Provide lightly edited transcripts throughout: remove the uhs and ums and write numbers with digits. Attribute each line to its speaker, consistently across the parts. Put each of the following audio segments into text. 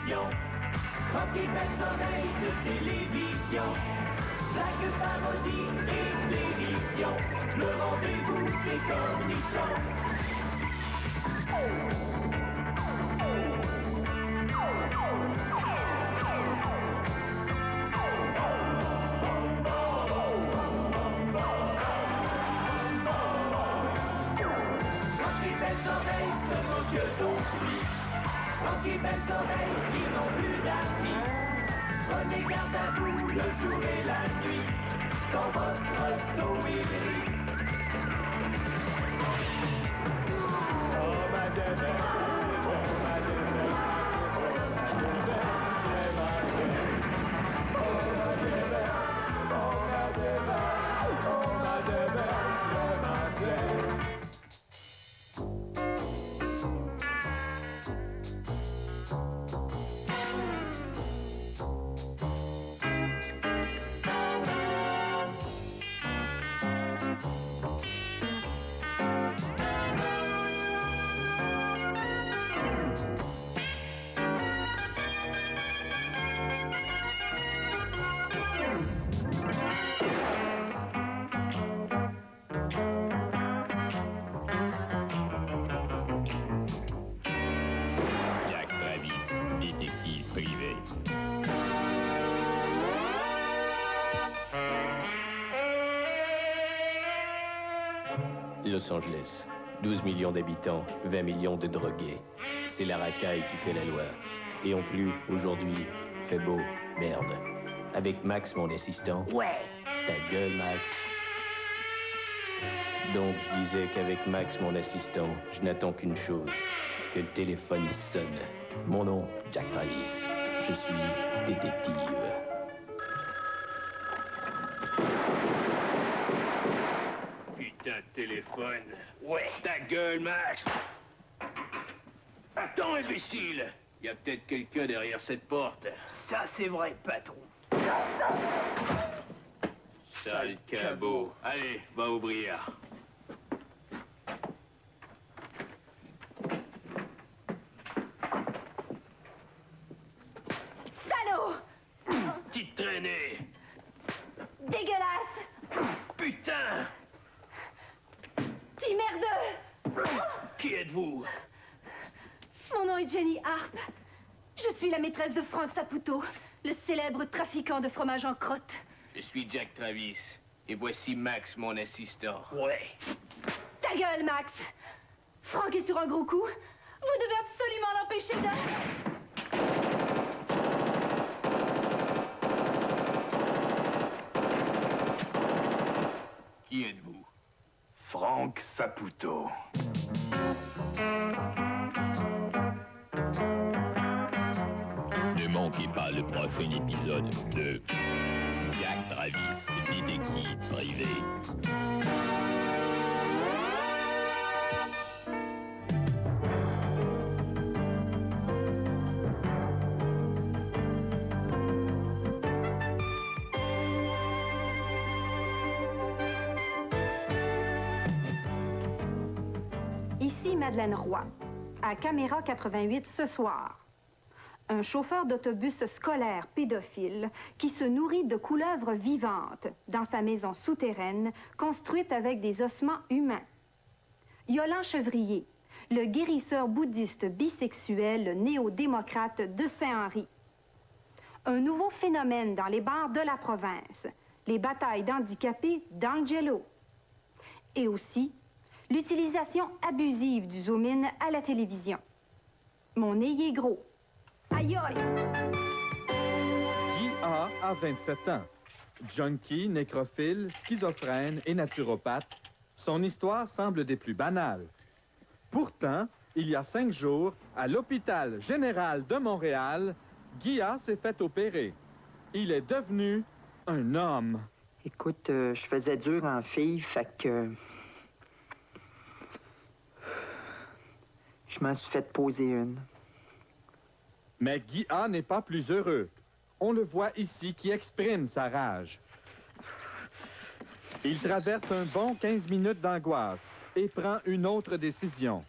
Speaker 1: télévision. Francky belles oreilles de télévision. Blague, parodie et dérision. Le rendez-vous des cornichons. Francky belles oreilles se moque d'autrui. Francky belles oreilles qui n'ont plus d'amis. Prenez garde à vous le jour et la nuit. Dans votre auto-éveil. Oh ma demeure, oh ma demeure, oh ma demeure, c'est ma demeure. Oh ma demeure, oh ma demeure, oh ma demeure, c'est ma demeure.
Speaker 2: Los Angeles, 12 millions d'habitants, 20 millions de drogués. C'est la racaille qui fait la loi. Et en plus, aujourd'hui, fait beau, merde. Avec Max, mon assistant.
Speaker 3: Ouais.
Speaker 2: Ta gueule, Max. Donc, je disais qu'avec Max, mon assistant, je n'attends qu'une chose, que le téléphone sonne. Mon nom, Jack Travis. Je suis détective.
Speaker 4: Putain de téléphone. Ouais. Ta gueule, Max. Attends, imbécile. Il y a peut-être quelqu'un derrière cette porte.
Speaker 3: Ça, c'est vrai, patron.
Speaker 4: Sale cabot. Allez, va ouvrir.
Speaker 5: Salaud!
Speaker 4: Petite traînée.
Speaker 5: Dégueulasse!
Speaker 4: Putain!
Speaker 5: Petit merdeux!
Speaker 4: Qui êtes-vous?
Speaker 5: Mon nom est Jenny Harp. Je suis la maîtresse de Frank Saputo, le célèbre trafiquant de fromage en crotte.
Speaker 4: Je suis Jack Travis. Et voici Max, mon assistant.
Speaker 3: Ouais.
Speaker 5: Ta gueule, Max! Frank est sur un gros coup. Vous devez absolument l'empêcher de...
Speaker 4: Qui êtes-vous?
Speaker 6: Frank Saputo.
Speaker 7: Ne manquez pas le prochain épisode de Jack Travis, détective privé.
Speaker 8: Ici Madeleine Roy, à Caméra 88 ce soir. Un chauffeur d'autobus scolaire pédophile qui se nourrit de couleuvres vivantes dans sa maison souterraine construite avec des ossements humains. Yolande Chevrier, le guérisseur bouddhiste bisexuel néo-démocrate de Saint-Henri. Un nouveau phénomène dans les bars de la province, les batailles d'handicapés dans le jello. Et aussi, l'utilisation abusive du zoom-in à la télévision. Mon nez est gros. Aïe aïe!
Speaker 9: Guy A 27 ans. Junkie, nécrophile, schizophrène et naturopathe, son histoire semble des plus banales. Pourtant, il y a 5 jours, à l'hôpital général de Montréal, Guy A s'est fait opérer. Il est devenu un homme.
Speaker 3: Écoute, je faisais dur en fille, fait que... Je m'en suis fait poser une.
Speaker 9: Mais Guy A n'est pas plus heureux. On le voit ici qui exprime sa rage. Il traverse un bon 15 minutes d'angoisse et prend une autre décision.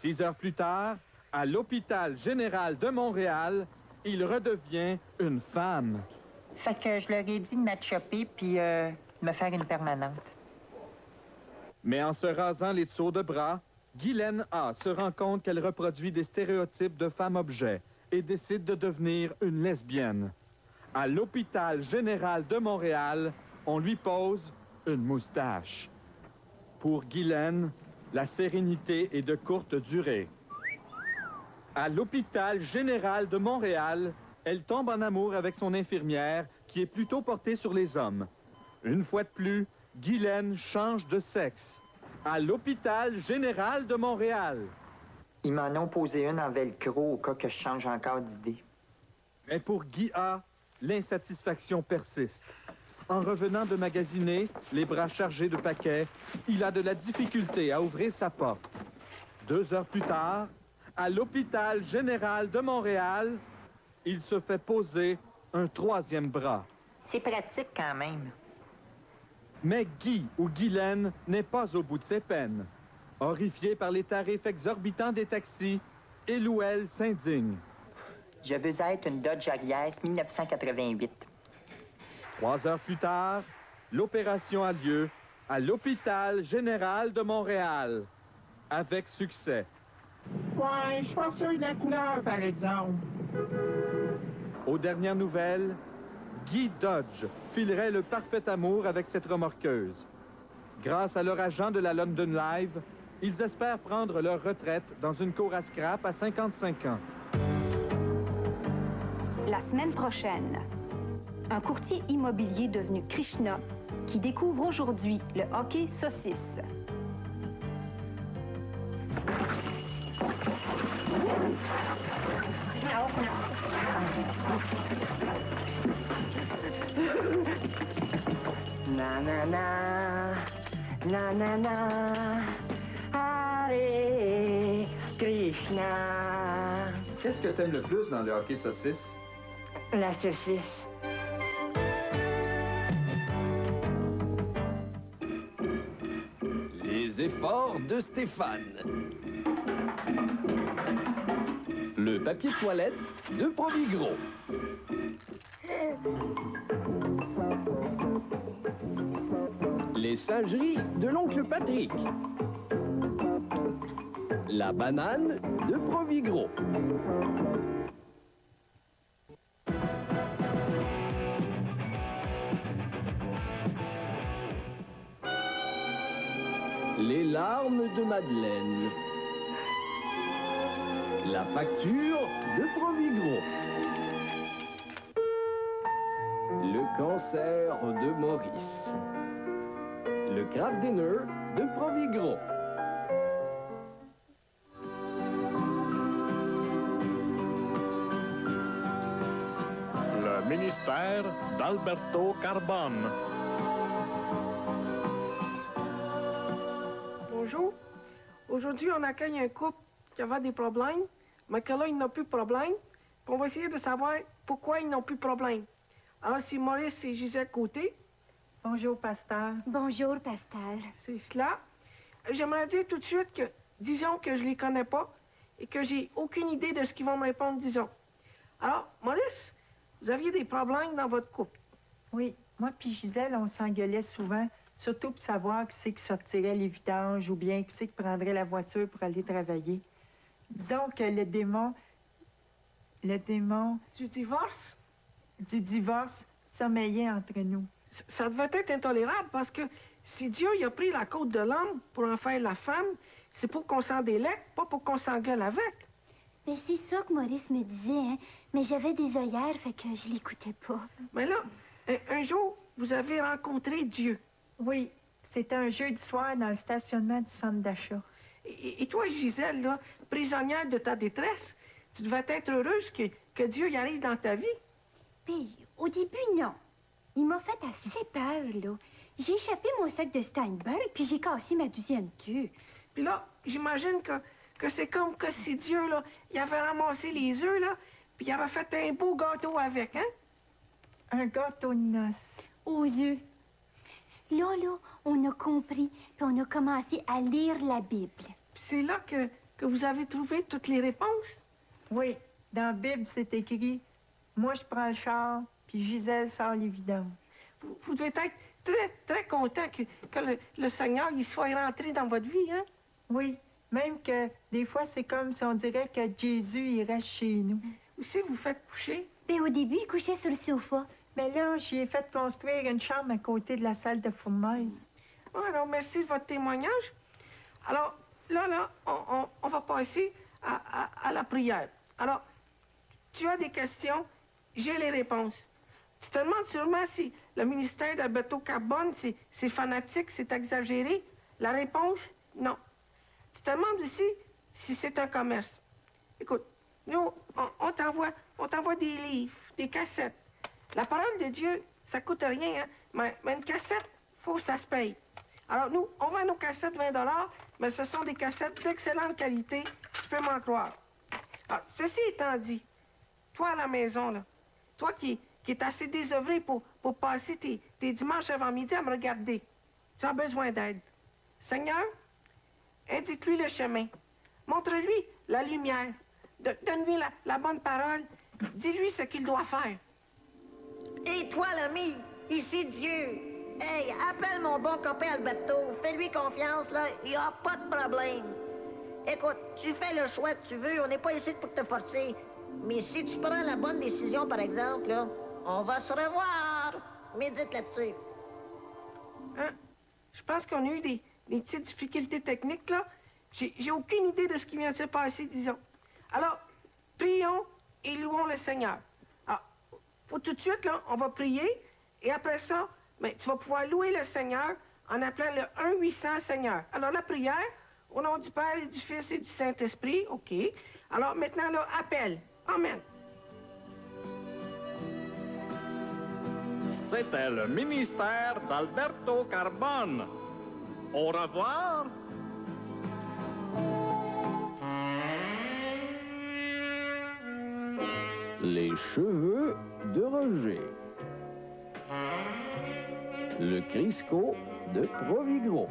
Speaker 9: 6 heures plus tard, à l'hôpital général de Montréal, il redevient une femme.
Speaker 3: Fait que je leur ai dit de me choper puis de me faire une permanente.
Speaker 9: Mais en se rasant les dessous de bras, Guylaine A. se rend compte qu'elle reproduit des stéréotypes de femme-objet et décide de devenir une lesbienne. À l'hôpital général de Montréal, on lui pose une moustache. Pour Guylaine, la sérénité est de courte durée. À l'hôpital général de Montréal, elle tombe en amour avec son infirmière, qui est plutôt portée sur les hommes. Une fois de plus, Guylaine change de sexe. À l'hôpital général de Montréal.
Speaker 3: Ils m'en ont posé une en velcro au cas que je change encore d'idée.
Speaker 9: Mais pour Guy A., l'insatisfaction persiste. En revenant de magasiner, les bras chargés de paquets, il a de la difficulté à ouvrir sa porte. 2 heures plus tard, à l'hôpital général de Montréal, il se fait poser un 3e bras.
Speaker 3: C'est pratique quand même.
Speaker 9: Mais Guy ou Guylaine n'est pas au bout de ses peines. Horrifié par les tarifs exorbitants des taxis, il ou elle s'indigne.
Speaker 3: Je veux être une Dodge Arias 1988.
Speaker 9: 3 heures plus tard, l'opération a lieu à l'hôpital général de Montréal, avec succès.
Speaker 1: Ouais, je suis pas sûr de la couleur, par exemple.
Speaker 9: Aux dernières nouvelles, Guy Dodge filerait le parfait amour avec cette remorqueuse. Grâce à leur agent de la London Live, ils espèrent prendre leur retraite dans une cour à scrap à 55 ans.
Speaker 8: La semaine prochaine, un courtier immobilier devenu Krishna qui découvre aujourd'hui le hockey saucisse.
Speaker 3: Na na na, na na na, Hare Krishna.
Speaker 9: Qu'est-ce que t'aimes le plus dans le hockey saucisse?
Speaker 3: La saucisse.
Speaker 7: Les efforts de Stéphane. Le papier toilette de Provigro. Les singeries de l'oncle Patrick. La banane de Provigro. Les larmes de Madeleine. La facture de Provigro. Le cancer de Maurice. Le craft dinner de Provigro.
Speaker 1: Le ministère d'Alberto Carbone.
Speaker 10: Bonjour. Aujourd'hui, on accueille un couple qui avait des problèmes, mais que là, ils n'ont plus de problème. Puis on va essayer de savoir pourquoi ils n'ont plus de problème. Alors, c'est Maurice et Gisèle Côté.
Speaker 3: Bonjour, pasteur.
Speaker 5: Bonjour, pasteur.
Speaker 10: C'est cela. J'aimerais dire tout de suite que, disons que je les connais pas et que j'ai aucune idée de ce qu'ils vont me répondre, disons. Alors, Maurice, vous aviez des problèmes dans votre couple.
Speaker 11: Oui, moi puis Gisèle, on s'engueulait souvent, surtout pour savoir qui c'est qui sortirait les vidanges ou bien qui c'est qui prendrait la voiture pour aller travailler. Disons que le démon
Speaker 10: Du divorce,
Speaker 11: du divorce sommeillait entre nous.
Speaker 10: ça devait être intolérable parce que si Dieu il a pris la côte de l'homme pour en faire la femme, c'est pour qu'on s'en délecte, pas pour qu'on s'engueule avec.
Speaker 5: Mais c'est ça que Maurice me disait, hein. Mais j'avais des œillères, fait que je l'écoutais pas.
Speaker 10: Mais là, un jour, vous avez rencontré Dieu.
Speaker 11: Oui, c'était un jeudi soir dans le stationnement du centre d'achat.
Speaker 10: Et toi, Gisèle, là, prisonnière de ta détresse, tu devais être heureuse que Dieu y arrive dans ta vie.
Speaker 5: Puis, au début, non. Il m'a fait assez peur, là. J'ai échappé mon sac de Steinberg, puis j'ai cassé ma 12e queue.
Speaker 10: Puis là, j'imagine que c'est comme que si Dieu, là, il avait ramassé les œufs, là, puis il avait fait un beau gâteau avec, hein?
Speaker 11: Un gâteau de noces.
Speaker 5: Aux œufs. Là, on a compris, puis on a commencé à lire la Bible.
Speaker 10: Puis c'est là que vous avez trouvé toutes les réponses?
Speaker 11: Oui, dans la Bible, c'est écrit Moi, je prends le char, puis Gisèle sort les vidanges.
Speaker 10: Vous devez être très, très content que le Seigneur il soit rentré dans votre vie, hein?
Speaker 11: Oui, même que des fois, c'est comme si on dirait que Jésus, il reste chez nous.
Speaker 10: Où c'est que vous faites coucher?
Speaker 5: Ben, au début, il couchait sur le sofa.
Speaker 11: Mais là, j'ai fait construire une chambre à côté de la salle de fournaise.
Speaker 10: Oh, alors, merci de votre témoignage. Alors, là, on va passer à la prière. Alors, tu as des questions, j'ai les réponses. Tu te demandes sûrement si le ministère d'Alberto Carbone, c'est fanatique, c'est exagéré. La réponse, non. Tu te demandes aussi si c'est un commerce. Écoute, nous, on t'envoie des livres, des cassettes. La parole de Dieu, ça coûte rien, hein? Mais une cassette, faut que ça se paye. Alors, nous, on vend nos cassettes 20 $, mais ce sont des cassettes d'excellente qualité, tu peux m'en croire. Alors, ceci étant dit, toi à la maison, là, toi qui est assez désœuvré pour passer tes dimanches avant-midi à me regarder, tu as besoin d'aide. Seigneur, indique-lui le chemin. Montre-lui la lumière. Donne-lui la bonne parole. Dis-lui ce qu'il doit faire.
Speaker 12: Et toi, l'ami, ici Dieu. Hey, appelle mon bon copain Alberto. Fais-lui confiance, là. Il n'y a pas de problème. Écoute, tu fais le choix que tu veux. On n'est pas ici pour te forcer. Mais si tu prends la bonne décision, par exemple, là, on va se revoir. Médite là-dessus.
Speaker 10: Hein? Je pense qu'on a eu des petites difficultés techniques, là. J'ai aucune idée de ce qui vient de se passer, disons. Alors, prions et louons le Seigneur. Alors, faut tout de suite, là, on va prier. Et après ça, ben, tu vas pouvoir louer le Seigneur en appelant le 1-800 Seigneur. Alors, la prière, au nom du Père et du Fils et du Saint-Esprit, OK. Alors, maintenant, là, appelle. Amen.
Speaker 9: C'était le ministère d'Alberto Carbone. Au revoir.
Speaker 7: Les cheveux de Roger. Le Crisco de Provigro.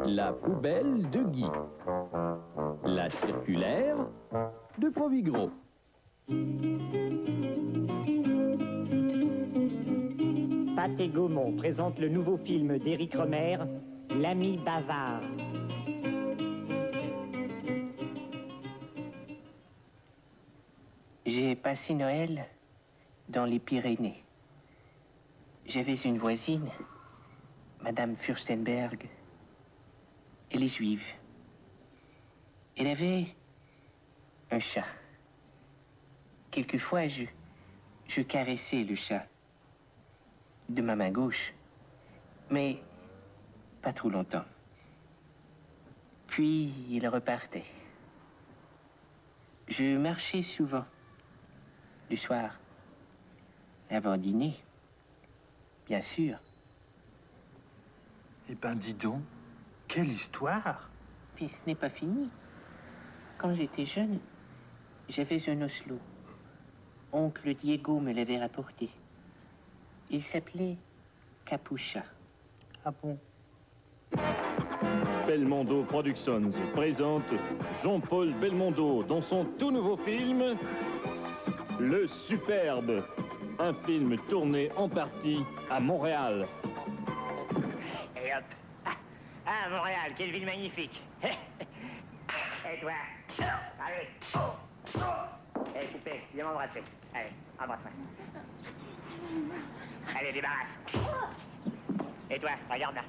Speaker 7: La poubelle de Guy. La circulaire de Provigro.
Speaker 13: Pat et Gaumont présente le nouveau film d'Éric Romer, L'ami bavard.
Speaker 14: J'ai passé Noël dans les Pyrénées. J'avais une voisine, Madame Furstenberg. Elle est juive. Elle avait un chat. Quelquefois, je caressais le chat de ma main gauche, mais pas trop longtemps. Puis, il repartait. Je marchais souvent, le soir, avant dîner, bien sûr.
Speaker 6: Eh ben, dis donc, quelle histoire!
Speaker 14: Mais ce n'est pas fini. Quand j'étais jeune, j'avais un oslo. Oncle Diego me l'avait rapporté. Il s'appelait Capucha.
Speaker 6: Ah bon?
Speaker 9: Belmondo Productions présente Jean-Paul Belmondo dans son tout nouveau film Le Superbe, un film tourné en partie à Montréal.
Speaker 13: Et hop. Ah, Montréal, quelle ville magnifique. Et toi? Allez. Allez, poupée, viens m'embrasser. Allez, embrasse-moi. Allez, débarrasse. Et toi, regarde là.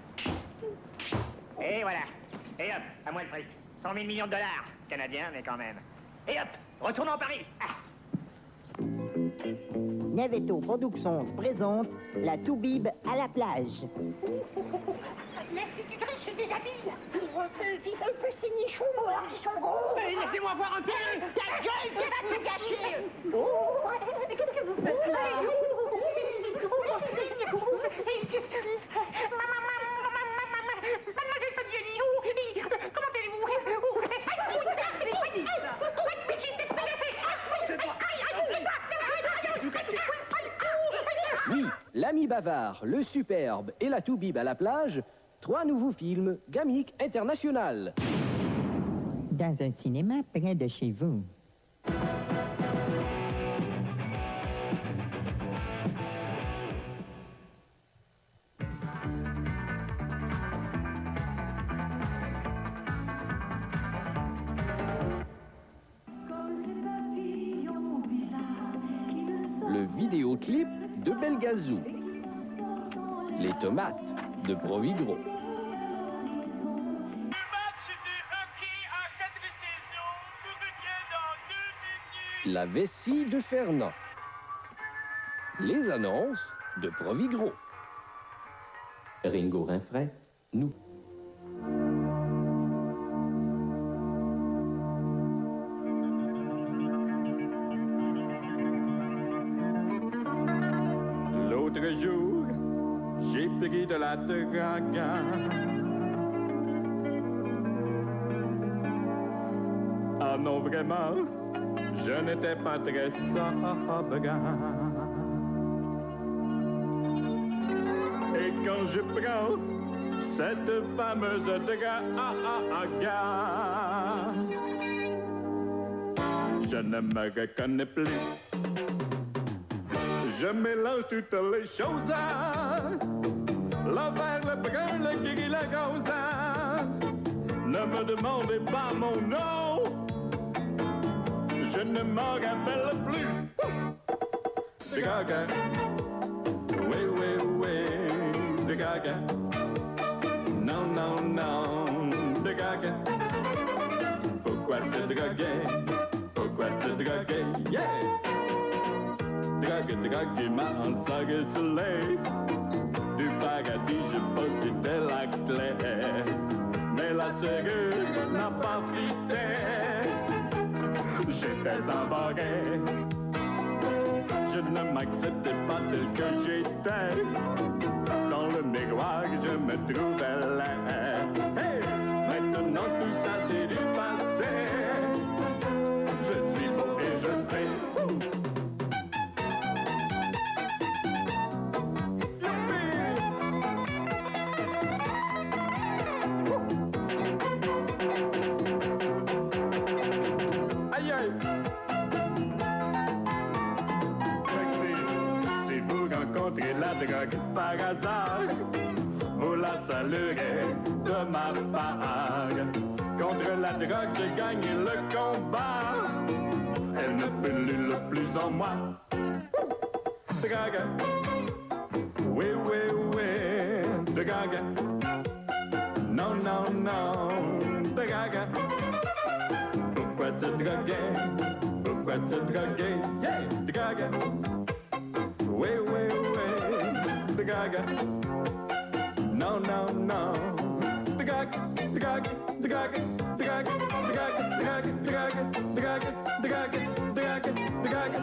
Speaker 13: Et voilà. Et hop, à moi le fric. 100 000 millions de dollars. Canadiens, mais quand même. Et hop, retournons à Paris. Ah.
Speaker 12: Navetto Productions présente La Toubib à la plage.
Speaker 5: L'institutrice se déshabille. Ils un peu ses nichons, alors ils sont gros.
Speaker 13: Laissez-moi voir un peu.
Speaker 5: Ta gueule, tu vas te gâcher. Oh, mais qu'est-ce que vous faites là?
Speaker 13: Mademoiselle Fagioli, comment allez-vous?
Speaker 7: Oui, L'ami bavard, Le Superbe et La Toubib à la plage, 3 nouveaux films Gamique International.
Speaker 3: dans un cinéma près de chez vous.
Speaker 7: Le vidéoclip de Belgazou. Les tomates de Provigro. La vessie de Fernand. Les annonces de Provigro.
Speaker 2: Ringo Rinfray, nous.
Speaker 1: L'autre jour, j'ai pris de la drogue. Ah non, vraiment, je n'étais pas très sobre. Et quand je prends cette fameuse drogue, je ne me reconnais plus. Je mélange toutes les choses. Le vert, le brun, le gris, le rose. Ne me demandez pas mon nom. Je ne m'en rappelle plus. Drogue. Oui, oui, oui. Drogue. Non, non, non. Drogue. Pourquoi se droguer? Pourquoi se droguer? Yeah! Drogue, drogue, m'a ensorcelé. Du paradis, je possédais la clé. Mais la serrure n'a pas fité. J'étais embarqué. Je ne m'acceptais pas tel que j'étais. Dans le miroir, je me trouvais laid. Hey, maintenant tout ça c'est du passé. Je suis beau et je sais. Aïe aïe. Si vous rencontrez la drogue par hasard, vous la saluerez de ma part. Contre la drogue, j'ai gagné le combat. Elle ne pullule plus en moi. Drogue. Oui, oui, oui. Drogue. Non, non, non. Drogue. Pourquoi se droguer? Pourquoi se droguer? Yeah! Drogue. Oui, oui, oui. Drogue. Non, non, non. Drogue. Drogue. Drogue. Drogue. Drogue. Drogue. Drogue. Drogue. Drogue. Drogue. Drogue.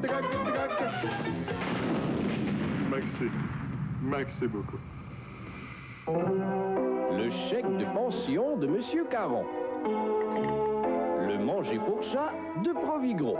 Speaker 1: Drogue. Drogue. Merci. Merci beaucoup.
Speaker 7: Le chèque de pension de Monsieur Caron. Le manger pour chat de Provigro.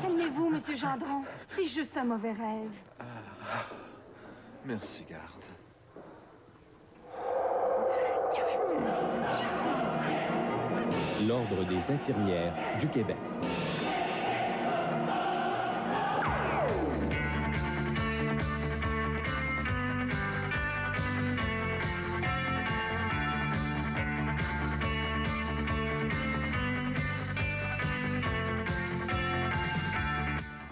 Speaker 8: Calmez-vous, Monsieur Gendron. C'est juste un mauvais rêve.
Speaker 6: Merci, garde.
Speaker 2: L'Ordre des infirmières du Québec.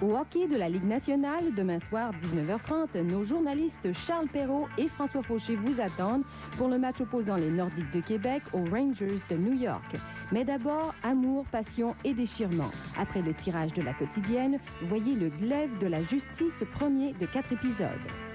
Speaker 15: Au hockey de la Ligue nationale, demain soir, 19h30, nos journalistes Charles Perrault et François Fauché vous attendent pour le match opposant les Nordiques de Québec aux Rangers de New York. Mais d'abord, amour, passion et déchirement. Après le tirage de la quotidienne, voyez le glaive de la justice, premier de 4 épisodes.